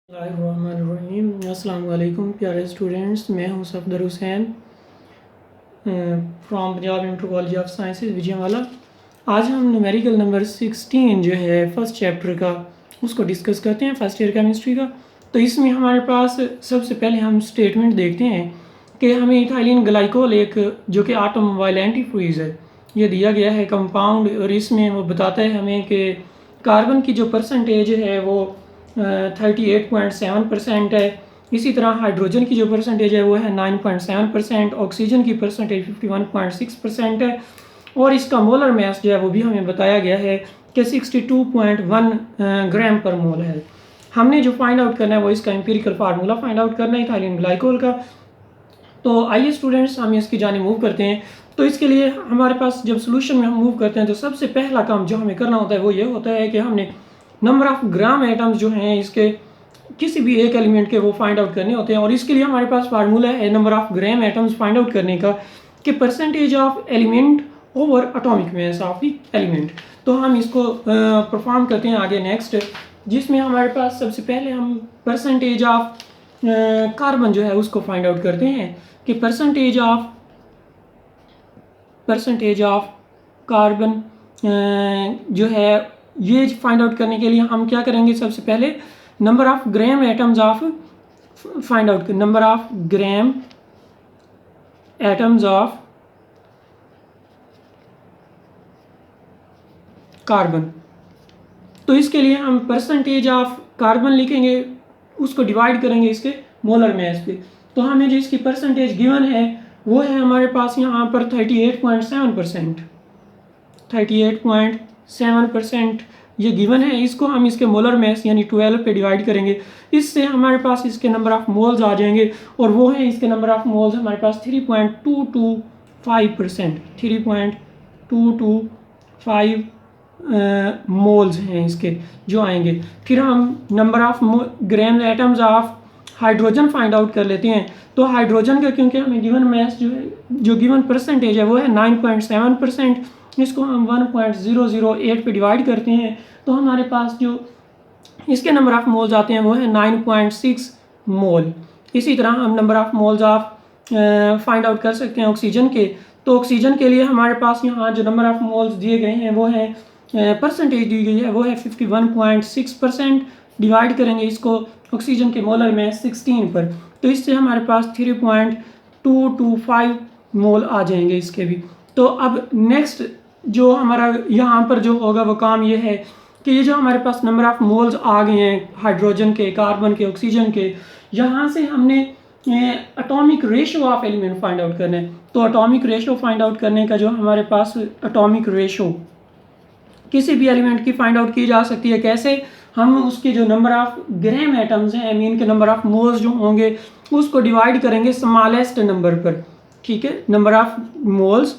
अस्सलाम वालेकुम प्यारे स्टूडेंट्स, मैं हूं Safdar Hussain from Punjab inter college of sciences Vijayawala. आज हम न्यूमेरिकल नंबर 16 जो है फर्स्ट चैप्टर का उसको डिस्कस करते हैं, फर्स्ट ईयर केमिस्ट्री का। तो इसमें हमारे पास सबसे पहले हम स्टेटमेंट देखते हैं कि हमें इथाइलिन ग्लाइकोल एक जो कि ऑटोमोबाइल एंटीफ्रीज है ये दिया गया है कंपाउंड, और इसमें वो बताता है हमें कि कार्बन की जो परसेंटेज है वो 38.7% है। इसी तरह हाइड्रोजन की जो परसेंटेज है वो है 9.7%, ऑक्सीजन की परसेंटेज 51.6% है, और इसका मोलर मास जो है वो भी हमें बताया गया है कि 62.1 ग्राम पर मोल है। हमने जो फाइंड आउट करना है वो इसका एम्पिरिकल फार्मूला फाइंड आउट करना है इथाइलिन ग्लाइकोल का। तो आइए स्टूडेंट्स हम इसकी जाने मूव करते हैं। तो इसके लिए हमारे पास जब सोल्यूशन में हम मूव करते हैं तो सबसे पहला काम जो हमें करना होता है वो ये होता है कि हमने नंबर ऑफ ग्राम एटम्स जो हैं इसके किसी भी एक एलिमेंट के वो फाइंड आउट करने होते हैं, और इसके लिए हमारे पास फार्मूला है number of gram atoms find out करने का कि percentage of element over atomic mass of the element. तो हम इसको परफॉर्म करते हैं आगे नेक्स्ट, जिसमें हमारे पास सबसे पहले हम परसेंटेज ऑफ कार्बन जो है उसको फाइंड आउट करते हैं कि परसेंटेज ऑफ कार्बन जो है ये फाइंड आउट करने के लिए हम क्या करेंगे, सबसे पहले number of gram atoms of find out number of gram atoms of carbon. तो इसके लिए हम परसेंटेज ऑफ कार्बन लिखेंगे, उसको डिवाइड करेंगे इसके मोलर मास पे। तो हमें जो इसकी परसेंटेज गिवन है वो है हमारे पास यहाँ पर 38.7%। 38.7% ये गिवन है, इसको हम इसके मोलर मास यानी 12 पे डिवाइड करेंगे। इससे हमारे पास इसके नंबर ऑफ मोल्स आ जाएंगे, और वो है इसके नंबर ऑफ मोल्स हमारे पास 3.225%। 3.225 मोल्स हैं इसके जो आएंगे। फिर हम number of gram atoms of hydrogen find out कर लेते हैं। तो हाइड्रोजन का क्योंकि हमें गिवन मास जो गिवन परसेंटेज है वो है 9.7%, इसको हम 1.008 पे डिवाइड करते हैं तो हमारे पास जो इसके नंबर ऑफ मोल्स आते हैं वो है 9.6 मोल। इसी तरह हम number of moles of find out कर सकते हैं ऑक्सीजन के। तो ऑक्सीजन के लिए हमारे पास यहाँ जो नंबर ऑफ मोल्स दिए गए हैं वो है परसेंटेज दी गई है वो है 51.6%। डिवाइड करेंगे इसको ऑक्सीजन के मोलर में 16 पर, तो इससे हमारे पास 3.225 मोल आ जाएंगे इसके भी। तो अब नेक्स्ट जो हमारा यहाँ पर जो होगा वो काम ये है कि ये जो हमारे पास नंबर ऑफ मोल्स आ गए हैं हाइड्रोजन के, कार्बन के, ऑक्सीजन के, यहाँ से हमने atomic ratio of element find out करना है। तो एटॉमिक रेशो फाइंड आउट करने का जो हमारे पास एटॉमिक रेशो किसी भी एलिमेंट की फाइंड आउट की जा सकती है। कैसे? हम उसके जो नंबर ऑफ ग्राम एटम्स हैं मीन के नंबर ऑफ मोल्स जो होंगे उसको डिवाइड करेंगे स्मॉलेस्ट नंबर पर। ठीक है, नंबर ऑफ मोल्स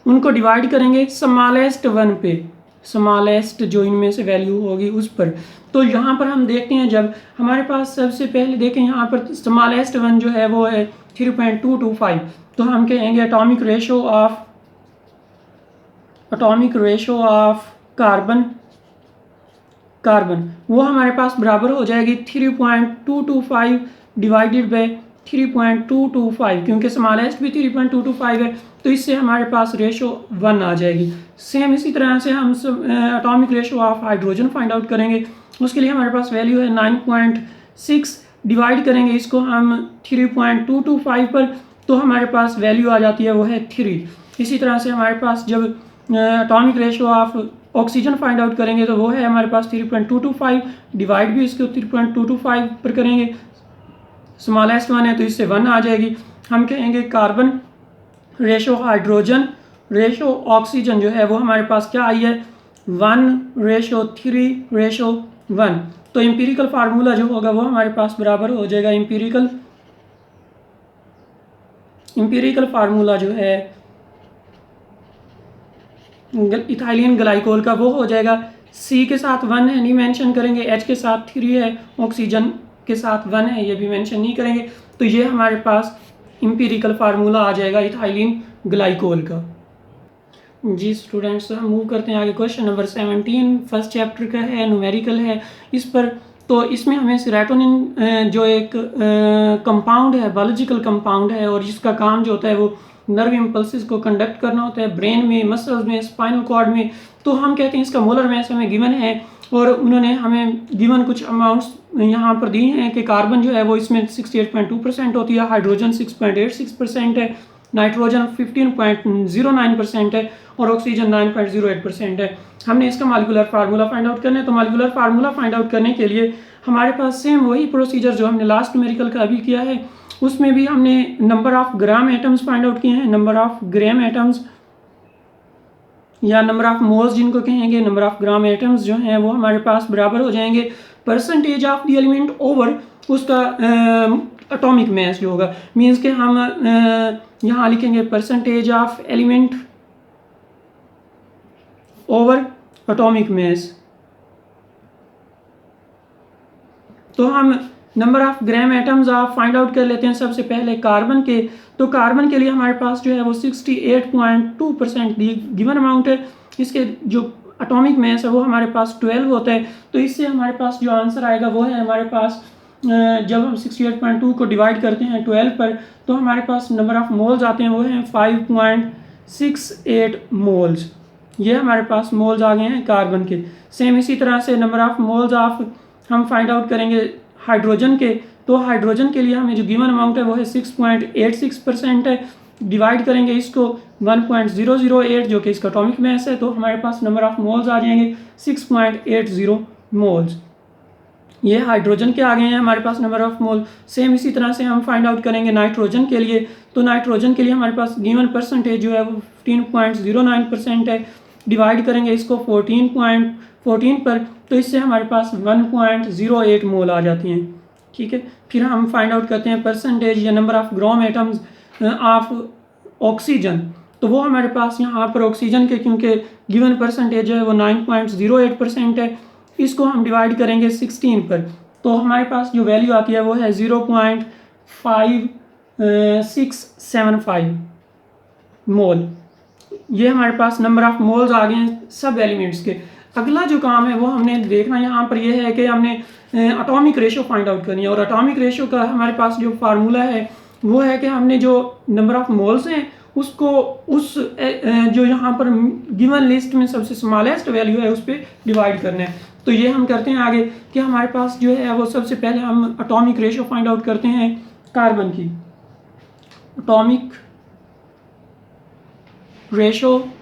उनको डिवाइड करेंगे स्मॉलेस्ट वन पे, स्मॉलेस्ट जो इनमें से वैल्यू होगी उस पर। तो यहाँ पर हम देखते हैं जब हमारे पास सबसे पहले देखें यहाँ पर स्मॉलेस्ट वन जो है वो है 3.225, तो हम कहेंगे एटॉमिक रेशो ऑफ कार्बन वो हमारे पास बराबर हो जाएगी 3.225 डिवाइडेड बाय 3.225, क्योंकि स्मॉलेस्ट भी 3.225 है तो इससे हमारे पास रेशो 1 आ जाएगी। सेम इसी तरह से हम atomic ratio of hydrogen find out करेंगे, उसके लिए हमारे पास वैल्यू है 9.6, डिवाइड करेंगे इसको हम 3.225 पर तो हमारे पास वैल्यू आ जाती है वो है 3। इसी तरह से हमारे पास जब atomic ratio of oxygen find out करेंगे तो वो है हमारे पास 3.225, डिवाइड भी इसको 3.225 पर करेंगे, स्मॉलेस्ट वन है तो इससे 1 आ जाएगी। हम कहेंगे carbon ratio hydrogen ratio oxygen जो है वो हमारे पास क्या आई है 1:3:1। तो एम्पिरिकल फार्मूला जो होगा वो हमारे पास बराबर हो जाएगा एम्पिरिकल फार्मूला जो है इथाइलिन ग्लाइकोल का वो हो जाएगा C के साथ 1 है नहीं मेंशन करेंगे, H के साथ 3 है, ऑक्सीजन के साथ 1 है ये भी मेंशन नहीं करेंगे। तो ये हमारे पास एम्पिरिकल फार्मूला आ जाएगा इथाइलिन ग्लाइकोल का। जी स्टूडेंट्स, हम मूव करते हैं आगे। क्वेश्चन नंबर 17 फर्स्ट चैप्टर का है, न्यूमेरिकल है। इस पर तो इसमें हमें सेरोटोनिन जो एक कंपाउंड है, बायोलॉजिकल कंपाउंड है, और जिसका काम जो होता है वो नर्व इम्पल्सिस को कंडक्ट करना होता है ब्रेन में, मसल्स में, स्पाइनल कॉर्ड में। तो हम कहते हैं इसका मोलर मास हमें गिवन है, और उन्होंने हमें गिवन कुछ अमाउंट्स यहाँ पर दी हैं कि कार्बन जो है वो इसमें 68.2% होती है, हाइड्रोजन 6.86% है, नाइट्रोजन 15.09% है, और ऑक्सीजन 9.08% है। हमने इसका मॉलिक्यूलर फार्मूला फाइंड आउट करना है। तो मॉलिक्यूलर फार्मूला फाइंड आउट करने के लिए हमारे पास सेम वही प्रोसीजर जो हमने लास्ट न्यूमेरिकल का अभी किया है, उसमें भी हमने number of gram atoms find out किए हैं। नंबर ऑफ ग्राम एटम्स या नंबर ऑफ मोल्स जिनको कहेंगे, नंबर ऑफ ग्राम एटम्स जो हैं वो हमारे पास बराबर हो जाएंगे percentage of the element over उसका एटॉमिक मास जो होगा। मींस के हम यहाँ लिखेंगे percentage of element over atomic mass. तो हम नंबर ऑफ ग्राम एटम्स आप फाइंड आउट कर लेते हैं सबसे पहले कार्बन के। तो कार्बन के लिए हमारे पास जो है वो 68.2% गिवन अमाउंट है। इसके जो एटॉमिक मास है वो हमारे पास 12 होता है। तो इससे हमारे पास जो आंसर आएगा वो है हमारे पास जब हम 68.2 को डिवाइड करते हैं 12 पर, तो हमारे पास नंबर ऑफ मोल्स आते हैं वो हैं 5.68 मोल्स। ये हमारे पास मोल्स आ गए हैं कार्बन के। सेम इसी तरह से नंबर ऑफ मोल्स ऑफ हम फाइंड आउट करेंगे हाइड्रोजन के। तो हाइड्रोजन के लिए हमें जो गिवन अमाउंट है वो है 6.86% है। डिवाइड करेंगे इसको 1.008 जो कि इसका एटॉमिक मास है, तो हमारे पास नंबर ऑफ मोल्स आ जाएंगे 6.80 मोल्स। ये हाइड्रोजन के आ गए हैं हमारे पास नंबर ऑफ मोल। सेम इसी तरह से हम फाइंड आउट करेंगे नाइट्रोजन के लिए। तो नाइट्रोजन के लिए हमारे पास गिवन परसेंटेज जो है वो 15.09% है। डिवाइड करेंगे इसको 14 पर, तो इससे हमारे पास 1.08 मोल आ जाती हैं। ठीक है, फिर हम फाइंड आउट करते हैं परसेंटेज या number of gram atoms of oxygen. तो वो हमारे पास यहाँ पर ऑक्सीजन के क्योंकि गिवन परसेंटेज है वो 9.08% है, इसको हम डिवाइड करेंगे 16 पर, तो हमारे पास जो वैल्यू आती है वो है 0.5675 मोल। ये हमारे पास नंबर ऑफ मोल्स आ गए हैं सब एलिमेंट्स के। अगला जो काम है वो हमने देखना यहाँ पर ये है कि हमने एटॉमिक रेशो फाइंड आउट करनी है। और एटॉमिक रेशो का हमारे पास जो फार्मूला है वो है कि हमने जो नंबर ऑफ मोल्स हैं उसको उस जो यहाँ पर गिवन लिस्ट में सबसे स्मॉलेस्ट वैल्यू है उस पर डिवाइड करना है। तो ये हम करते हैं आगे कि हमारे पास जो है वो सबसे पहले हम एटॉमिक रेशो फाइंड आउट करते हैं कार्बन की। Atomic ratio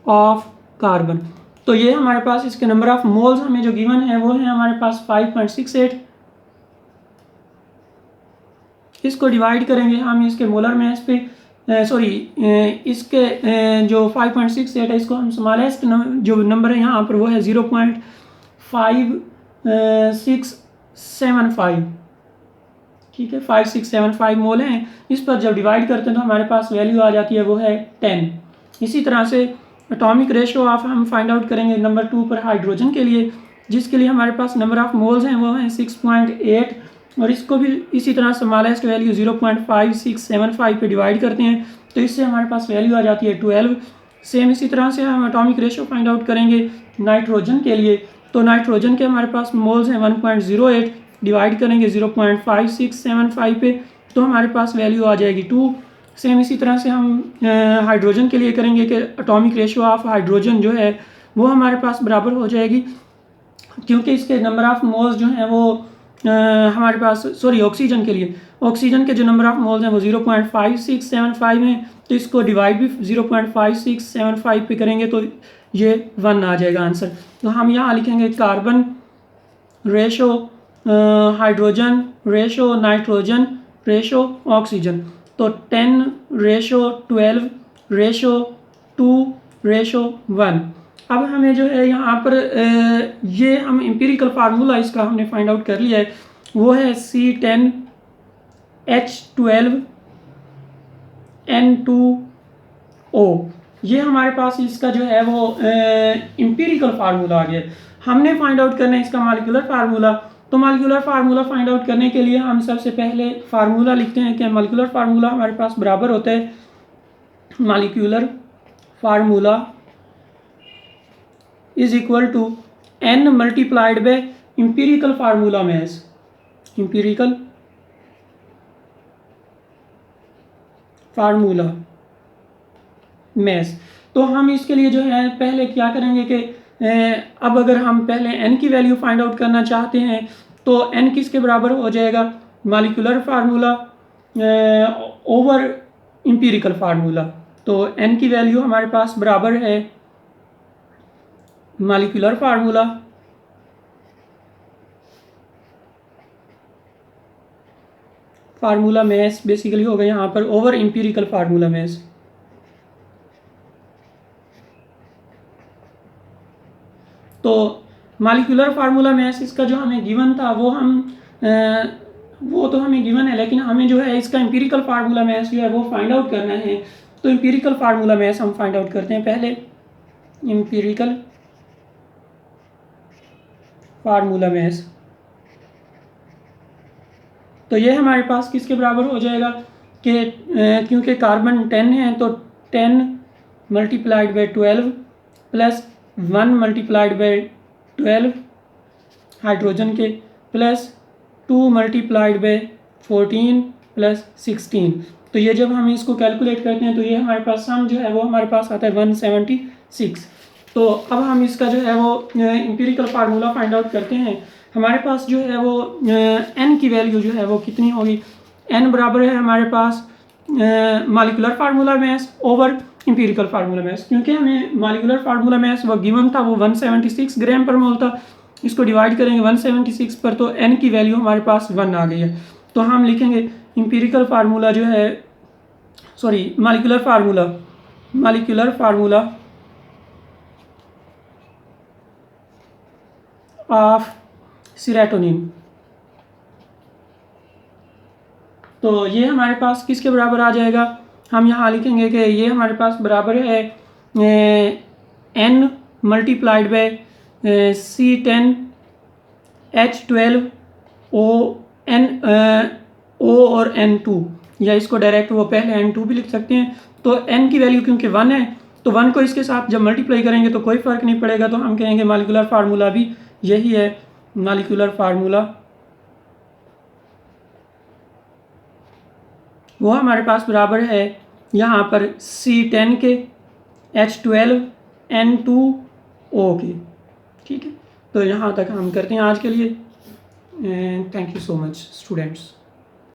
of carbon. तो ये हमारे पास इसके नंबर ऑफ मोल्स हमें जो गिवन है वो है हमारे पास 5.68। इसको डिवाइड करेंगे हम इसके मोलर मास पे, इसके जो 5.68 है इसको हम स्मॉलेस्ट जो नंबर है यहाँ पर वो है 0.5675। ठीक है, 5675 मोल हैं। इस पर जब डिवाइड करते हैं तो हमारे पास वैल्यू आ जाती है वो है 10। इसी तरह से एटॉमिक रेशो ऑफ हम फाइंड आउट करेंगे नंबर 2 पर हाइड्रोजन के लिए, जिसके लिए हमारे पास नंबर ऑफ मोल्स हैं वो हैं 6.8, और इसको भी इसी तरह स्मॉलेस्ट वैल्यू 0.5675 पे डिवाइड करते हैं तो इससे हमारे पास वैल्यू आ जाती है 12। सेम इसी तरह से हम एटॉमिक रेशो फाइंड आउट करेंगे नाइट्रोजन के लिए। तो नाइट्रोजन के हमारे पास मोल्स हैं 1.08, डिवाइड करेंगे 0.5675 पे तो हमारे पास वैल्यू आ जाएगी 2। सेम इसी तरह से हम हाइड्रोजन के लिए करेंगे कि एटॉमिक रेशो ऑफ हाइड्रोजन जो है वो हमारे पास बराबर हो जाएगी, क्योंकि इसके नंबर ऑफ मोल्स जो हैं वो हमारे पास ऑक्सीजन के लिए, ऑक्सीजन के जो नंबर ऑफ मोल्स हैं वो 0.5675 हैं, तो इसको डिवाइड भी 0.5675 पे करेंगे तो ये 1 आ जाएगा आंसर। तो हम यहाँ लिखेंगे carbon ratio, hydrogen ratio, nitrogen ratio, oxygen. तो 10:12:2:1। अब हमें जो है यहाँ पर ये हम एम्पिरिकल फार्मूला इसका हमने फाइंड आउट कर लिया है, वो है C10H12N2O। ये हमारे पास इसका जो है वो एम्पिरिकल फार्मूला आ गया। हमने फाइंड आउट करना है इसका मॉलिक्यूलर फार्मूला। तो मॉलिक्यूलर फार्मूला फाइंड आउट करने के लिए हम सबसे पहले फार्मूला लिखते हैं कि मॉलिक्यूलर फार्मूला हमारे पास बराबर होता है molecular formula is equal to n multiplied by empirical formula mass, empirical formula mass. तो हम इसके लिए जो है पहले क्या करेंगे कि अब अगर हम पहले n की वैल्यू फाइंड आउट करना चाहते हैं तो n किसके बराबर हो जाएगा, molecular formula over empirical formula. तो n की वैल्यू हमारे पास बराबर है molecular formula formula mass basically होगा यहाँ पर ओवर इंपीरिकल फार्मूला मैस। तो मॉलिक्यूलर फार्मूला मैस इसका जो हमें गिवन था वो तो हमें गिवन है, लेकिन हमें जो है इसका इंपीरिकल फार्मूला मैस जो है वो फाइंड आउट करना है। तो इंपीरिकल फार्मूला मैस हम फाइंड आउट करते हैं पहले। इंपीरिकल फार्मूला मैस, तो ये हमारे पास किसके बराबर हो जाएगा कि क्योंकि कार्बन 10 है तो 10 multiplied by 12 plus 1 multiplied by 12 hydrogen के प्लस 2 मल्टीप्लाइड बाई 14 प्लस 16। तो ये जब हम इसको कैलकुलेट करते हैं तो ये हमारे पास सम जो है वो हमारे पास आता है 176। तो अब हम इसका जो है वो इंपीरिकल फार्मूला फाइंड आउट करते हैं। हमारे पास जो है वो n की वैल्यू जो है वो कितनी होगी, n बराबर है हमारे पास molecular formula mass over empirical formula mass. क्योंकि हमें मॉलिक्यूलर फार्मूला मैस वो गिवन था वो 176 ग्राम पर मोल था, इसको डिवाइड करेंगे 176 पर तो n की वैल्यू हमारे पास 1 आ गई है। तो हम लिखेंगे इंपीरिकल फार्मूला जो है मॉलिक्यूलर फार्मूला ऑफ सेरोटोनिन। तो ये हमारे पास किसके बराबर आ जाएगा, हम यहाँ लिखेंगे कि ये हमारे पास बराबर है n multiplied bye C10 H12O और N2, या इसको डायरेक्ट वो पहले N2 भी लिख सकते हैं। तो n की वैल्यू क्योंकि 1 है तो 1 को इसके साथ जब मल्टीप्लाई करेंगे तो कोई फ़र्क नहीं पड़ेगा, तो हम कहेंगे मॉलिक्यूलर फार्मूला भी यही है। मॉलिक्यूलर फार्मूला वो हमारे पास बराबर है यहाँ पर C10 के H12 N2O के। ठीक है, तो यहाँ तक हम करते हैं आज के लिए। Thank you so much students.